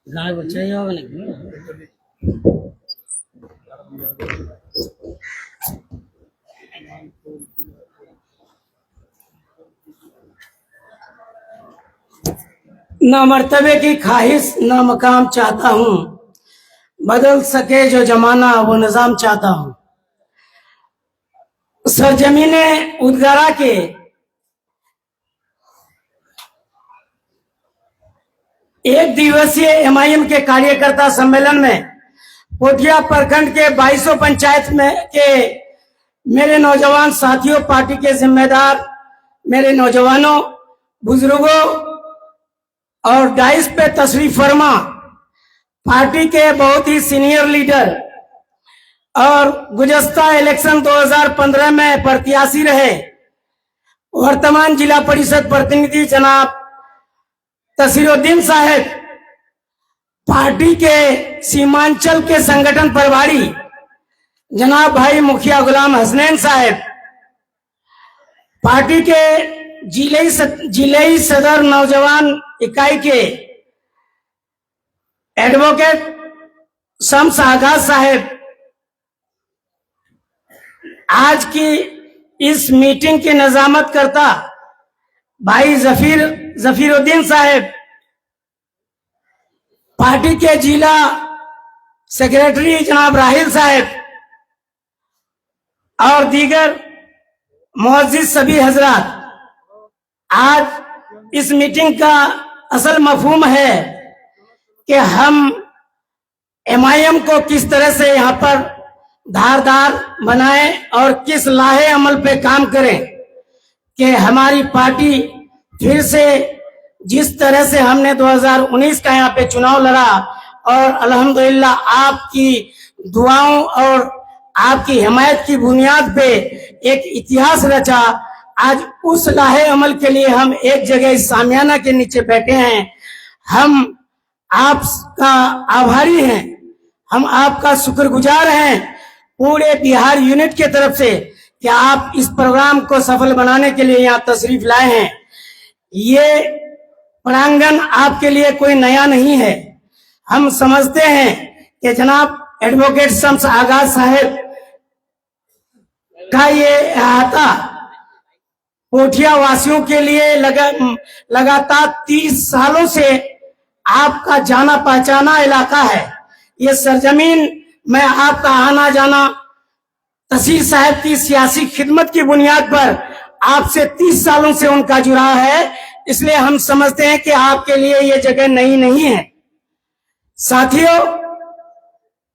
गाय बच्चा ही होगा नहीं। न मर्तबे की ख्वाहिश न मकाम चाहता हूँ, बदल सके जो जमाना वो निजाम चाहता हूँ। सरजमीने उदगारा के एक दिवसीय एमआईएम के कार्यकर्ता सम्मेलन में पोठिया प्रखंड के 2200 पंचायत में के मेरे नौजवान साथियों, पार्टी के जिम्मेदार मेरे नौजवानों, बुजुर्गों और डाइस पे तशरीफ फरमा पार्टी के बहुत ही सीनियर लीडर और गुज़श्ता इलेक्शन 2015 में प्रत्याशी रहे वर्तमान जिला परिषद प्रतिनिधि जनाब तसीरुद्दीन साहब, पार्टी के सीमांचल के संगठन प्रभारी जनाब भाई मुखिया गुलाम हसनैन साहब, पार्टी के जिले सदर नौजवान इकाई के एडवोकेट शम्स आगा साहब, आज की इस मीटिंग की नजामत करता भाई जफीरुद्दीन साहब, पार्टी के जिला सेक्रेटरी जनाब राहिल साहब और दीगर मुअज्जिज सभी हजरात, आज इस मीटिंग का असल मफहूम है कि हम एमआईएम को किस तरह से यहाँ पर धारदार बनाएं और किस लाहे अमल पे काम करें कि हमारी पार्टी फिर से जिस तरह से हमने 2019 का यहाँ पे चुनाव लड़ा और अल्हम्दुलिल्लाह आपकी दुआओं और आपकी हिमायत की बुनियाद पे एक इतिहास रचा, आज उस लाहे अमल के लिए हम एक जगह इस सामियाना के नीचे बैठे हैं। हम आपका आभारी हैं, हम आपका शुक्रगुजार हैं पूरे बिहार यूनिट के तरफ से कि आप इस प्रोग्राम को सफल बनाने के लिए यहाँ तशरीफ लाए हैं। ये प्रांगण आपके लिए कोई नया नहीं है। हम समझते हैं कि जनाब एडवोकेट शम्स आगा साहब का ये अहाता पोठिया वासियों के लिए लगातार 30 सालों से आपका जाना पहचाना इलाका है। ये सरजमीन में आपका आना जाना तहसील साहब की सियासी खिदमत की बुनियाद पर आपसे 30 सालों से उनका जुड़ाव है, इसलिए हम समझते हैं कि आपके लिए ये जगह नई नहीं है। साथियों,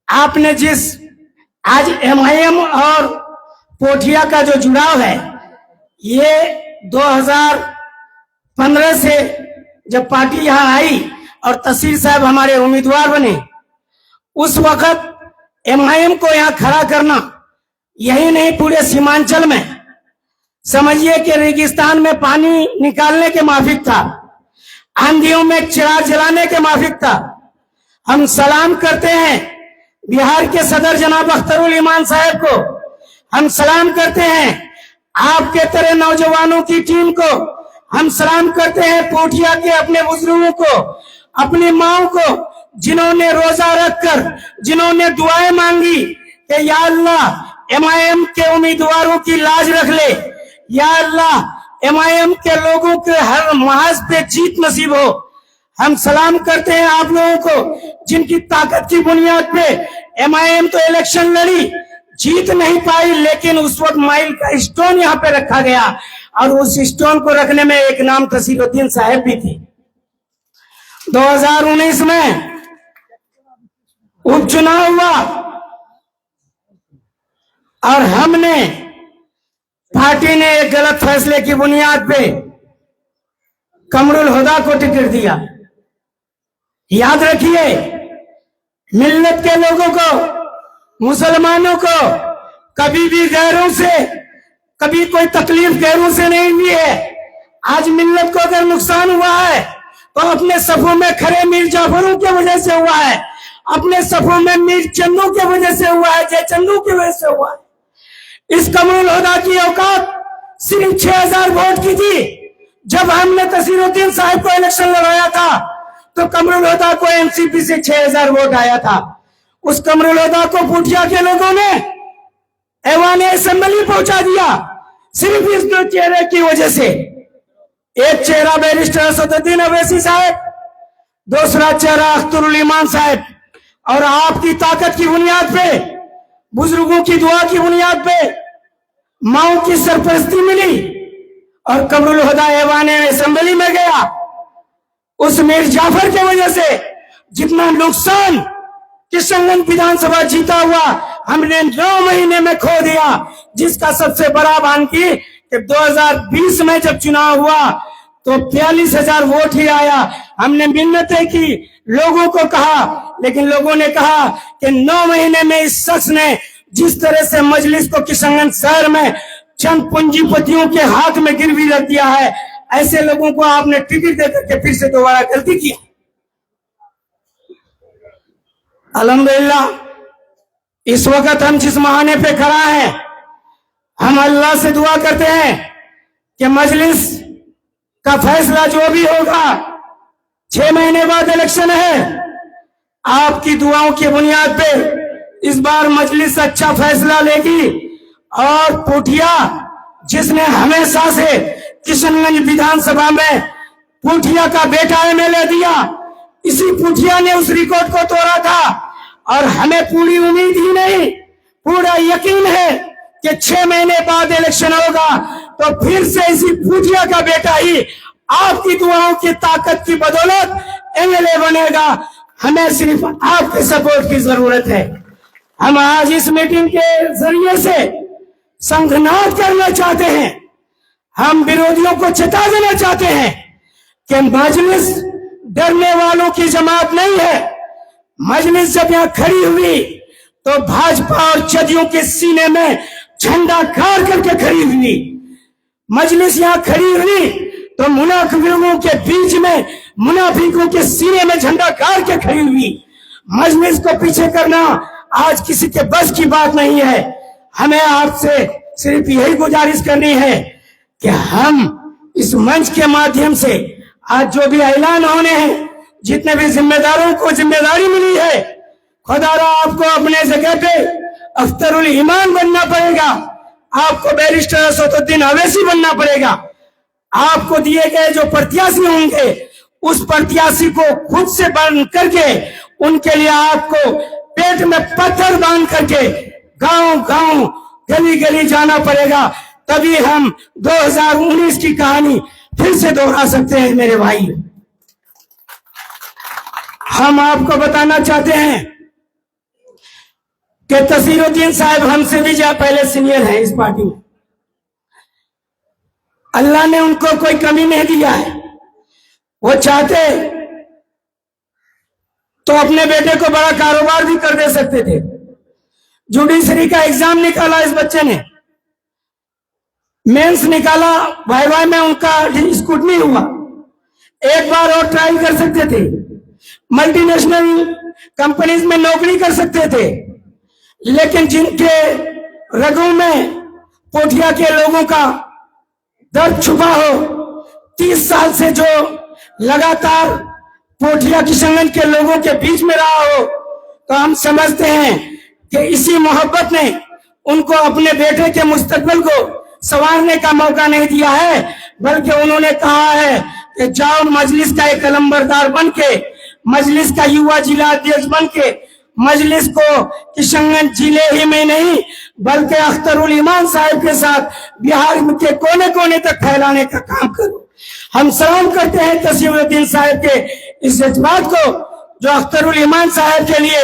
आपने जिस आज एमआईएम और पोठिया का जो जुड़ाव है, ये 2015 से जब पार्टी यहाँ आई और तहसील साहब हमारे उम्मीदवार बने, उस वक्त एमआईएम को यहाँ खड़ा करना यही नहीं पूरे सीमांचल में समझिए कि रेगिस्तान में पानी निकालने के माफिक था, आंधियों में चिराग जलाने के माफिक था। हम सलाम करते हैं बिहार के सदर जनाब अख्तरुल ईमान साहब को, हम सलाम करते हैं आपके तरह नौजवानों की टीम को, हम सलाम करते हैं पोठिया के अपने बुजुर्गों को, अपनी माओ को, जिन्होंने रोजा रखकर जिन्होंने दुआएं मांगी कि या अल्लाह एमआईएम के उम्मीदवारों की लाज रख ले, या अल्लाह एमआईएम के लोगों के हर महाज पे जीत नसीब हो। हम सलाम करते हैं आप लोगों को जिनकी ताकत की बुनियाद पे एमआईएम तो इलेक्शन लड़ी, जीत नहीं पाई, लेकिन उस वक्त माइल का स्टोन यहाँ पे रखा गया और उस स्टोन को रखने में एक नाम तसीरुद्दीन साहब भी थी। 2019 में उपचुनाव हुआ और हमने पार्टी ने एक गलत फैसले की बुनियाद पे कमरुल हुदा को टिकट दिया। याद रखिए, मिल्लत के लोगों को, मुसलमानों को कभी भी गैरों से, कभी कोई तकलीफ गैरों से नहीं हुई है। आज मिल्लत को अगर नुकसान हुआ है तो अपने सफों में खड़े मीर जाफरों की वजह से हुआ है, अपने सफों में मीर चंदू की वजह से हुआ है, जय चंदू की वजह से हुआ है। इस कमरुल हुदा की औकात सिर्फ 6000 वोट की थी। जब हमने तसीरुद्दीन साहब को इलेक्शन लड़ाया था तो कमरुल हुदा को एनसीपी से 6000 वोट आया था। उस कमरुल हुदा को पूठिया के लोगों ने ऐवान असेंबली पहुंचा दिया, सिर्फ इस दो चेहरे की वजह से। एक चेहरा बैरिस्टर असदुद्दीन अवैसी साहब, दूसरा चेहरा अख्तरुल ईमान साहब। और आपकी ताकत की बुनियाद पे, बुजुर्गों की दुआ की बुनियाद पे माओ की सरपरस्ती मिली और कमरुल हुदा ऐवान असेंबली में गया। उस मीर जाफर की वजह से जितना नुकसान किशनगंज विधानसभा जीता हुआ हमने 9 महीने में खो दिया, जिसका सबसे बड़ा बान की कि 2020 में जब चुनाव हुआ तो 42,000 वोट ही आया। हमने मिन्नतें की, लोगों को कहा, लेकिन लोगों ने कहा कि 9 महीने में इस शख्स ने जिस तरह से मजलिस को किशनगंज शहर में चंद पूंजीपतियों के हाथ में गिरवी रख दिया है, ऐसे लोगों को आपने टिकट देकर के फिर से दोबारा गलती की। अल्हम्दुलिल्लाह इस वक्त हम जिस महाने पे खड़ा है, हम अल्लाह से दुआ करते हैं कि मजलिस का फैसला जो भी होगा, 6 महीने बाद इलेक्शन है, आपकी दुआओं की बुनियाद पे इस बार मजलिस अच्छा फैसला लेगी। और पूठिया जिसने हमेशा से किशनगंज विधानसभा में पूठिया का बेटा एमएलए दिया, इसी पूठिया ने उस रिकॉर्ड को तोड़ा था। और हमें पूरी उम्मीद ही नहीं, पूरा यकीन है कि 6 महीने बाद इलेक्शन होगा तो फिर से इसी पूठिया का बेटा ही आपकी दुआओं की ताकत की बदौलत एमएलए बनेगा। हमें सिर्फ आपके सपोर्ट की जरूरत है। हम आज इस मीटिंग के जरिए से संघनाद करना चाहते हैं, हम विरोधियों को चेता देना चाहते हैं कि मजलिस डरने वालों की जमात नहीं है। मजलिस जब यहाँ खड़ी हुई तो भाजपा और जदयू के सीने में झंडा गाड़ करके खड़ी हुई। मजलिस यहाँ खड़ी हुई तो मुनाफिकों के बीच में, मुनाफिकों के सीने में झंडा गाड़ के खड़ी हुई। मजलिस को पीछे करना आज किसी के बस की बात नहीं है। हमें आपसे सिर्फ यही गुजारिश करनी है कि हम इस मंच के माध्यम से आज जो भी ऐलान होने हैं, जितने भी जिम्मेदारों को जिम्मेदारी मिली है, खुदारा आपको अपने जगह पे अख्तरुल ईमान बनना पड़ेगा, आपको बैरिस्टर असदुद्दीन अवैसी बनना पड़ेगा। आपको दिए गए जो प्रत्याशी होंगे उस प्रत्याशी को खुद से बंद करके उनके लिए आपको पेट में पत्थर बांध करके गांव गांव गली गली जाना पड़ेगा, तभी हम 2019 की कहानी फिर से दोहरा सकते हैं। मेरे भाई, हम आपको बताना चाहते हैं कि तसीरुद्दीन साहब हमसे भी पहले सीनियर हैं इस पार्टी में। अल्लाह ने उनको कोई कमी नहीं दिया है। वो चाहते तो अपने बेटे को बड़ा कारोबार भी कर दे सकते थे। जुडिशरी का एग्जाम निकाला इस बच्चे ने, मेंस निकाला, वाई में उनका स्कूटनी हुआ, एक बार और ट्राई कर सकते थे, मल्टीनेशनल कंपनीज में नौकरी कर सकते थे। लेकिन जिनके रगों में पोठिया के लोगों का दर्द छुपा हो, 30 साल से जो लगातार पोठिया किशनगंज के लोगों के बीच में रहा हो, तो हम समझते हैं कि इसी मोहब्बत ने उनको अपने बेटे के मुस्तकबिल को संवारने का मौका नहीं दिया है, बल्कि उन्होंने कहा है कि जाओ मजलिस का एक कलमबरदार बन के, मजलिस का युवा जिला अध्यक्ष बन के मजलिस को किशनगंज जिले ही में नहीं बल्कि अख्तरुल ईमान साहब के साथ बिहार के कोने कोने तक फैलाने का काम करो। हम सलाम करते हैं तसीरुद्दीन साहब के इस जज्बात को, जो अख्तरुल ईमान साहब के लिए,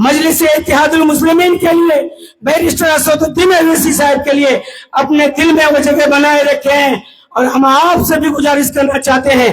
मजलिस इत्तेहादुल मुस्लिमीन के लिए, बैरिस्टर असदुद्दीन अवैसी साहब के लिए अपने दिल में वो जगह बनाए रखे हैं। और हम आपसे भी गुजारिश करना चाहते हैं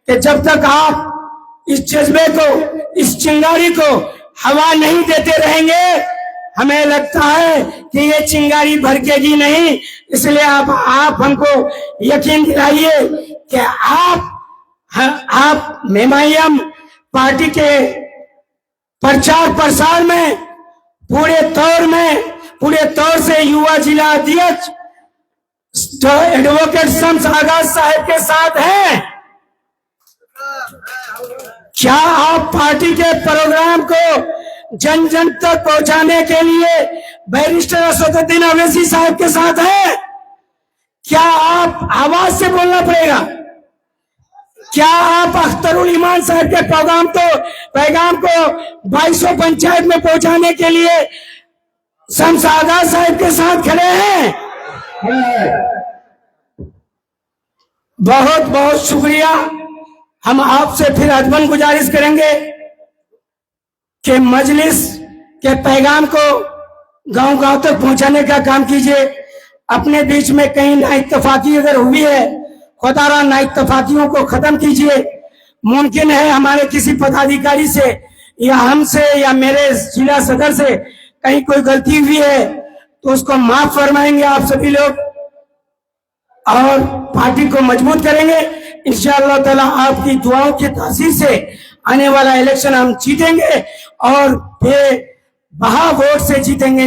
कि जब तक आप इस जज्बे को, इस चिंगारी को हवा नहीं देते रहेंगे, हमें लगता है कि ये चिंगारी भड़केगी नहीं। इसलिए आप हमको यकीन दिलाइए कि आप मेमायम पार्टी के प्रचार प्रसार में पूरे तौर से युवा जिला अध्यक्ष एडवोकेट शम्स आगाज साहब के साथ हैं, क्या आप पार्टी के प्रोग्राम को जन जन तक पहुंचाने के लिए बैरिस्टर असदुद्दीन अवैसी साहब के साथ हैं? क्या आप आवाज से बोलना पड़ेगा? क्या आप अख्तरुल ईमान साहब के पैगाम को 2200 पंचायत में पहुंचाने के लिए शमशादा साहब के साथ खड़े हैं? बहुत बहुत शुक्रिया। हम आपसे फिर अदबन गुजारिश करेंगे कि मजलिस के पैगाम को गांव गांव तक पहुंचाने का काम कीजिए। अपने बीच में कहीं नाइत्तफाकी अगर हुई है, खुदारा नाइत्तफाकियों को खत्म कीजिए। मुमकिन है हमारे किसी पदाधिकारी से या हमसे या मेरे जिला सदर से कहीं कोई गलती हुई है तो उसको माफ फरमाएंगे आप सभी लोग और पार्टी को मजबूत करेंगे। इंशाअल्लाह ताला आपकी दुआओं की तासीर से आने वाला इलेक्शन हम जीतेंगे और बेबहा वोट से जीतेंगे।